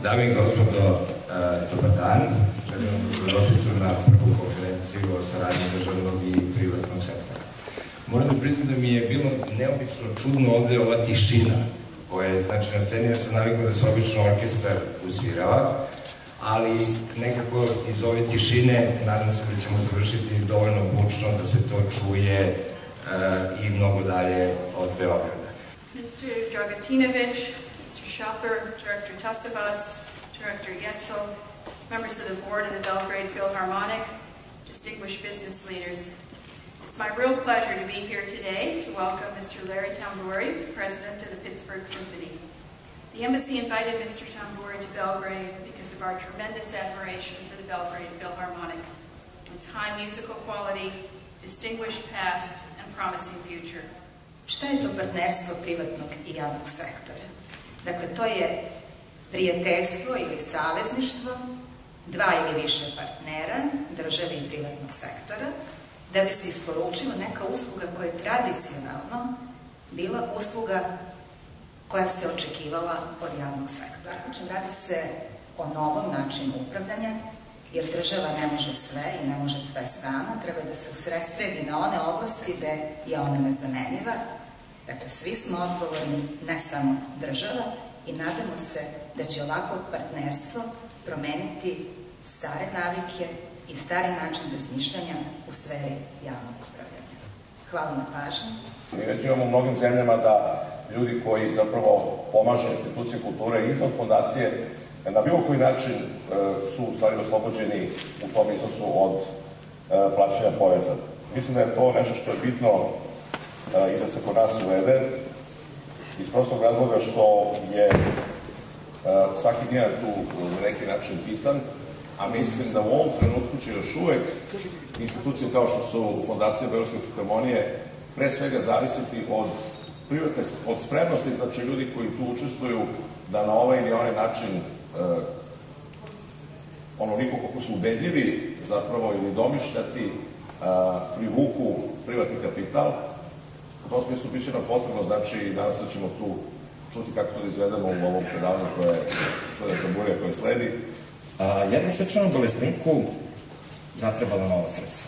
Dame i gospodo, dobar dan. Želim vam dobrodošlicu na prvu konferenciju o saradnji državnog i privatnog sektora. Moram da priznam da mi je bilo neobično čudno ovde ova tišina koja je, znači, na sceni. Ja sam navikao da se obično orkestar usvirava, ali nekako iz ove tišine nadam se da ćemo završiti dovoljno bučno da se to čuje i mnogo dalje od Beograda. Mr. Dragatinović, Mr. Schopper, Director Tasovac, Director Jetzel, members of the board of the Belgrade Philharmonic, distinguished business leaders. It's my real pleasure to be here today to welcome Mr. Larry Tambouri, President of the Pittsburgh Symphony. The embassy invited Mr. Tambouri to Belgrade because of our tremendous admiration for the Belgrade Philharmonic, its high musical quality, distinguished past, and promising future. Šta je to partnerstvo privatnog i javnog sektora? Dakle, to je prijateljstvo ili savezništvo dva ili više partnera, države i privatnog sektora, da bi se isporučila neka usluga koja je tradicionalno bila usluga koja se očekivala od javnog sektora. Dakle, radi se o novom načinu upravljanja, jer država ne može sve i ne može sve sama, treba da se usredsredi na one oblasti gde je ona nezamenljiva. Dakle, svi smo odgovorni, ne samo država, i nadamo se da će ovako partnerstvo promeniti stare navike i stari način razmišljanja u sferi javnog upravljanja. Hvala na pažnji. Mi već imamo u mnogim zemljama da ljudi koji zapravo pomaže institucije kulture izvan fondacije na bilo koji način su u stvari oslobođeni u tom iznosu od plaćanja poreza. Mislim da je to nešto što je bitno i da se kod nas uvede, iz prostog razloga što je svaki dinar tu na neki način bitan, a mislim da u ovom trenutku će još uvek institucije kao što su Fondacija Beogradske filharmonije pre svega zavisiti od spremnosti, znači ljudi koji tu učestvuju da na ovaj ili onaj način onoliko koliko su ubedljivi zapravo ili domišljati privuku privatni kapital. U tom smislu bit će nam potrebno, znači nadam se da ćemo tu čuti kako to da izvedemo u ovom predavanju koje sledi. Jednom srčanom bolesniku zatrebalo novo srce.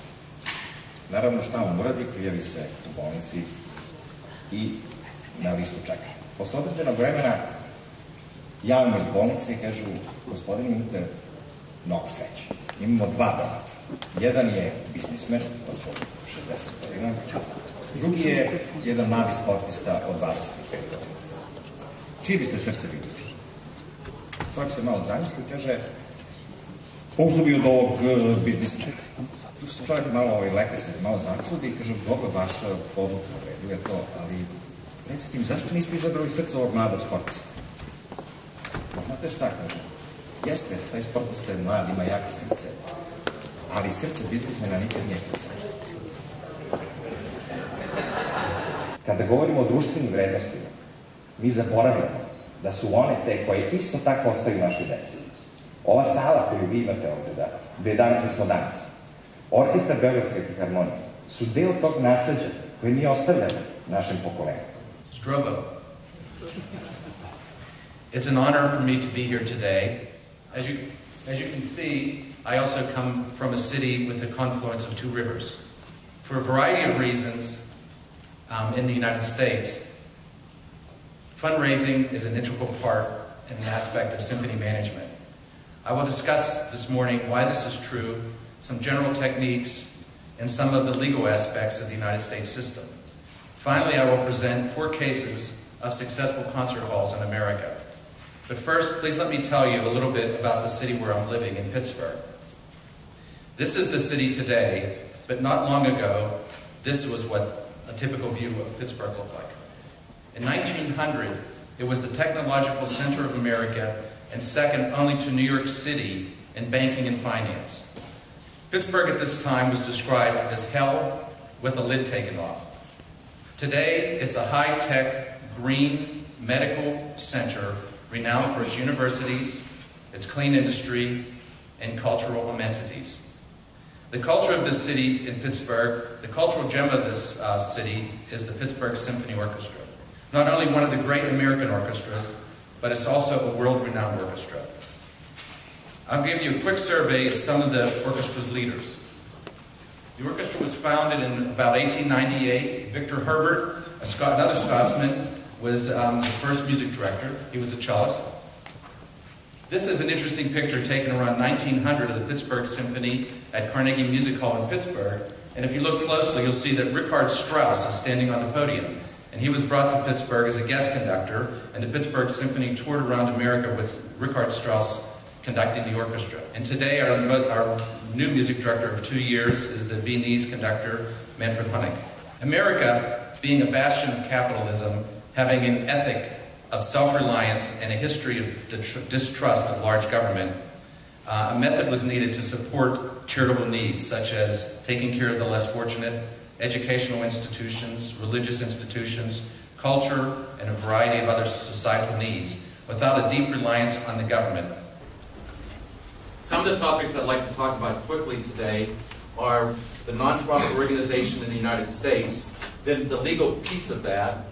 Naravno, šta on uradi, prijavi se u bolnici i na listu čekanja. Posle određenog vremena javno iz bolnice i kažu: gospodine, imate mnogo sreće. Imamo dva donatora. Jedan je biznismen od svog 60 godina, drugi je jedan mladi sportista od 25 godina. Čiji biste srce vidjeli? Čovjek se malo zamisli i kaže: pouzu bi od ovog biznismena. Tu se čovjek malo, lekar se malo začudi i kaže: dobro, vaša odluka, u redu je to, ali recite mi, zašto niste izabrali srce ovog mladog sportista? Znate šta, kaže? Jeste, taj sportista je mlad, ima jake srce, ali srce biznismena nikad nije kucalo. Kada govorimo o društvenim vrednostima, mi zaboravljamo da su one te koje isto tako ostaju našoj deci. Ova sala koju vi imate ovde, gde danas smo danas, orkestar Beogradske filharmonije, su deo tog nasleđa koje nije ostavljeno našem pokolenju. Zdrovo. It's an honor for me to be here today. As you can see, I also come from a city with the confluence of two rivers. For a variety of reasons, in the United States, fundraising is an integral part and an aspect of symphony management. I will discuss this morning why this is true, some general techniques, and some of the legal aspects of the United States system. Finally, I will present 4 cases of successful concert halls in America. But first, please let me tell you a little bit about the city where I'm living, in Pittsburgh. This is the city today, but not long ago, this was what a typical view of Pittsburgh looked like. In 1900, it was the technological center of America and second only to New York City in banking and finance. Pittsburgh at this time was described as hell with a lid taken off. Today, it's a high-tech, green, medical center renowned for its universities, its clean industry, and cultural amenities. The culture of this city in Pittsburgh, the cultural gem of this city is the Pittsburgh Symphony Orchestra. Not only one of the great American orchestras, but it's also a world-renowned orchestra. I'll give you a quick survey of some of the orchestra's leaders. The orchestra was founded in about 1898. Victor Herbert, another Scotsman, was the first music director. He was a cellist. This is an interesting picture taken around 1900 of the Pittsburgh Symphony at Carnegie Music Hall in Pittsburgh. And if you look closely, you'll see that Richard Strauss is standing on the podium. And he was brought to Pittsburgh as a guest conductor, and the Pittsburgh Symphony toured around America with Richard Strauss conducting the orchestra. And today, our new music director of 2 years is the Viennese conductor, m4v. America, being a bastion of capitalism, having an ethic of self-reliance and a history of distrust of large government, a method was needed to support charitable needs, such as taking care of the less fortunate, educational institutions, religious institutions, culture, and a variety of other societal needs, without a deep reliance on the government. Some of the topics I'd like to talk about quickly today are the nonprofit organization in the United States, then the legal piece of that,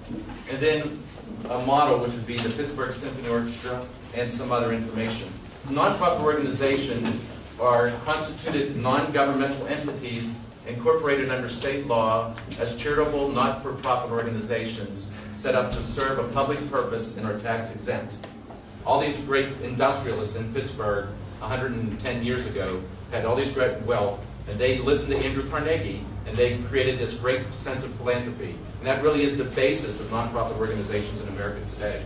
and then a model, which would be the Pittsburgh Symphony Orchestra, and some other information. Nonprofit organizations are constituted non-governmental entities incorporated under state law as charitable, not-for-profit organizations set up to serve a public purpose and are tax exempt. All these great industrialists in Pittsburgh 110 years ago had all these great wealth, and they listened to Andrew Carnegie, and they created this great sense of philanthropy. And that really is the basis of nonprofit organizations in America today.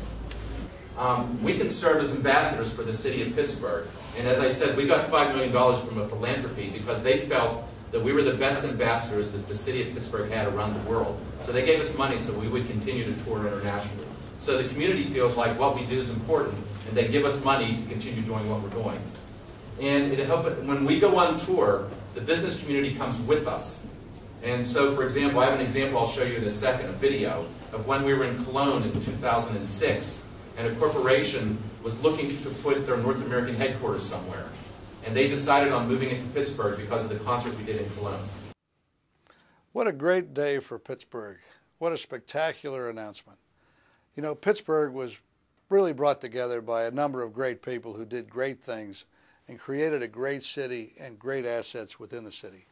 We can serve as ambassadors for the city of Pittsburgh. And as I said, we got $5 million from a philanthropy because they felt that we were the best ambassadors that the city of Pittsburgh had around the world. So they gave us money so we would continue to tour internationally. So the community feels like what we do is important, and they give us money to continue doing what we're doing. And it helps when we go on tour, the business community comes with us. And so, for example, I have an example I'll show you in a second, a video of when we were in Cologne in 2006, and a corporation was looking to put their North American headquarters somewhere. And they decided on moving it to Pittsburgh because of the concert we did in Cologne. What a great day for Pittsburgh. What a spectacular announcement. You know, Pittsburgh was really brought together by a number of great people who did great things and created a great city and great assets within the city.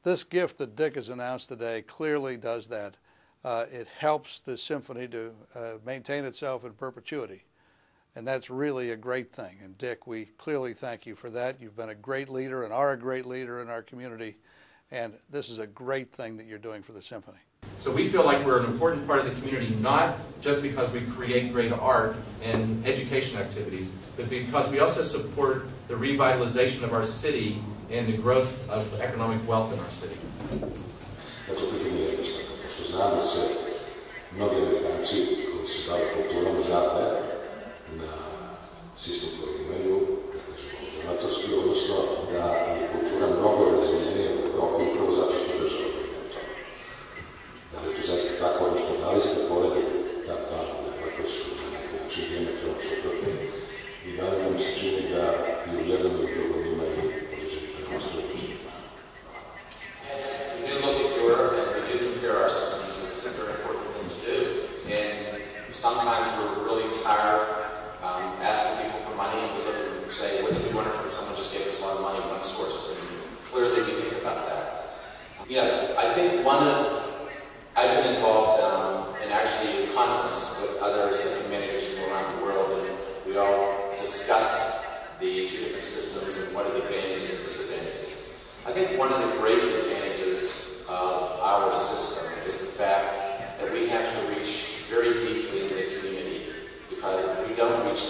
This gift that Dick has announced today clearly does that. It helps the symphony to maintain itself in perpetuity. And that's really a great thing. And Dick, we clearly thank you for that. You've been a great leader and are a great leader in our community. And this is a great thing that you're doing for the symphony. So we feel like we're an important part of the community, not just because we create great art and education activities, but because we also support the revitalization of our city and the growth of economic wealth in our city. Dakle, pitanje je jednostavno, pošto znam da se mnogi Amerikanci koji se bave kulturom žale na sistem koji imaju, da kažemo, donatorski, odnosno da je kultura mnogo razvijenija u Evropi upravo zato što država brine o tome. Da li je to zaista tako, odnosno da li ste poredili ta dva modela koji su na neki način diametralno suprotni i da li vam se čini da i u jednom i u drugom imaju određenih prednosti i određenih mana? We do look at Europe and we do compare our systems. It's a very important thing to do. And sometimes we're really tired asking people for money, and we look and say, wouldn't it be wonderful if someone just gave us a lot of money in one source? And clearly we think about that. I think I've been involved in actually a conference with other symphony managers from around the world, and we all discussed the two different systems and what are the advantages and disadvantages. I think one of the great advantages of our system is the fact that we have to reach very deeply into the community, because if we don't reach